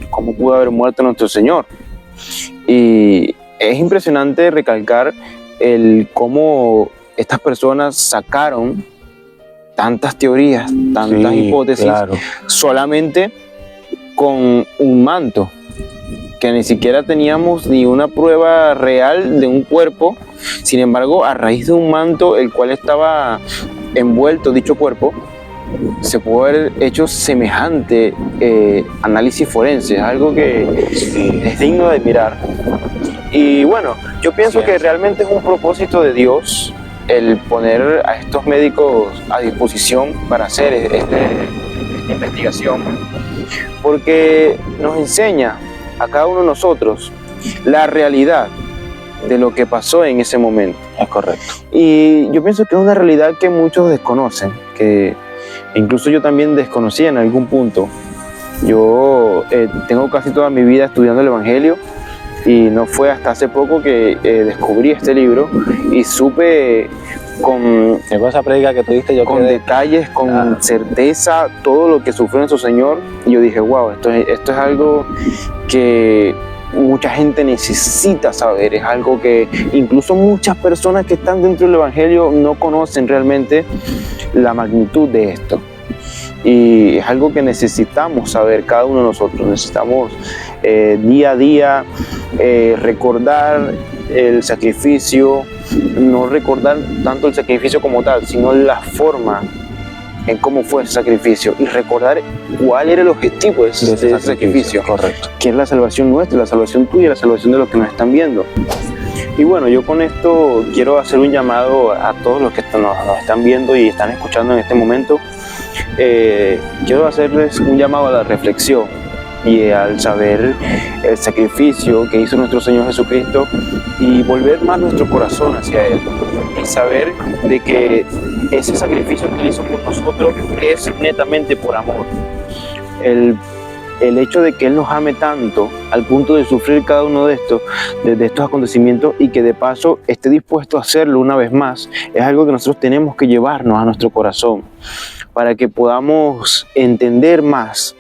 cómo pudo haber muerto nuestro Señor. Y es impresionante recalcar cómo estas personas sacaron tantas teorías, tantas hipótesis, claro, solamente con un manto, que ni siquiera teníamos ni una prueba real de un cuerpo. Sin embargo, a raíz de un manto el cual estaba envuelto dicho cuerpo, se pudo haber hecho semejante análisis forense. Es algo que es digno de admirar. Y bueno, yo pienso que realmente es un propósito de Dios el poner a estos médicos a disposición para hacer esta investigación, porque nos enseña a cada uno de nosotros la realidad de lo que pasó en ese momento. es correcto. Y yo pienso que es una realidad que muchos desconocen, que incluso yo también desconocía en algún punto. Yo tengo casi toda mi vida estudiando el Evangelio, y no fue hasta hace poco que descubrí este libro y supe con Esa prédica que tuviste, yo con quedé, detalles, con certeza, todo lo que sufrió nuestro Señor. Y yo dije, wow, esto es algo que mucha gente necesita saber, es algo que incluso muchas personas que están dentro del Evangelio no conocen realmente la magnitud de esto. Y es algo que necesitamos saber cada uno de nosotros. Necesitamos día a día recordar el sacrificio, no recordar tanto el sacrificio como tal, sino la forma en cómo fue ese sacrificio, y recordar cuál era el objetivo de ese sacrificio, correcto. que es la salvación nuestra, la salvación tuya, la salvación de los que nos están viendo. Y bueno, yo con esto quiero hacer un llamado a todos los que nos están viendo y están escuchando en este momento. Quiero hacerles un llamado a la reflexión y al saber el sacrificio que hizo nuestro Señor Jesucristo, y volver más nuestro corazón hacia Él, y saber de que ese sacrificio que Él hizo por nosotros es netamente por amor. El hecho de que Él nos ame tanto al punto de sufrir cada uno de estos acontecimientos, y que de paso esté dispuesto a hacerlo una vez más, es algo que nosotros tenemos que llevarnos a nuestro corazón, para que podamos entender más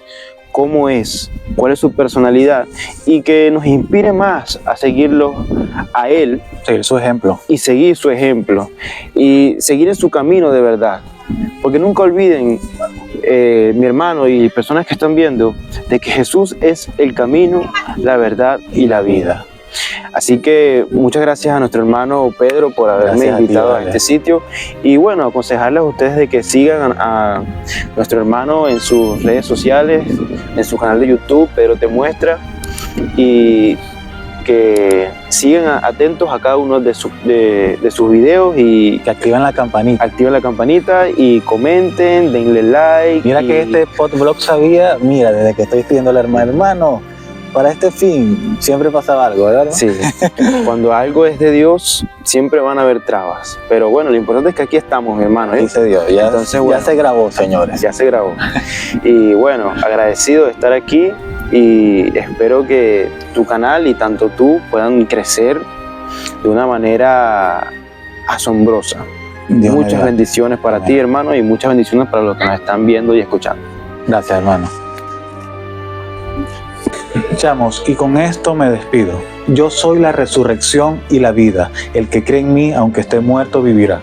cómo es, cuál es su personalidad y que nos inspire más a seguirlo a él Seguir su ejemplo. y seguir su ejemplo y seguir en su camino de verdad. Porque nunca olviden, mi hermano y personas que están viendo, de que Jesús es el camino, la verdad y la vida. Así que muchas gracias a nuestro hermano Pedro por haberme Gracias a ti, invitado a vale. este sitio. Y bueno, aconsejarles a ustedes de que sigan a nuestro hermano en sus redes sociales, en su canal de YouTube, Pedro Te Muestra, y que sigan atentos a cada uno de sus videos y Que activan la campanita. activen la campanita y comenten, denle like. Mira y- que este podblog sabía, mira, desde que estoy pidiendo al hermano, para este fin siempre pasaba algo, ¿verdad? Sí, cuando algo es de Dios, siempre van a haber trabas. Pero bueno, lo importante es que aquí estamos, mi hermano. ¿eh? Dice Dios, ya, Entonces, bueno. ya se grabó, señores. Ya se grabó. Y bueno, agradecido de estar aquí y espero que tu canal y tanto tú puedan crecer de una manera asombrosa. Dios me Muchas ayude. bendiciones para Amén. ti, hermano, y muchas bendiciones para los que nos están viendo y escuchando. Gracias, hermano. Chamos, y con esto me despido. Yo soy la resurrección y la vida. El que cree en mí, aunque esté muerto, vivirá.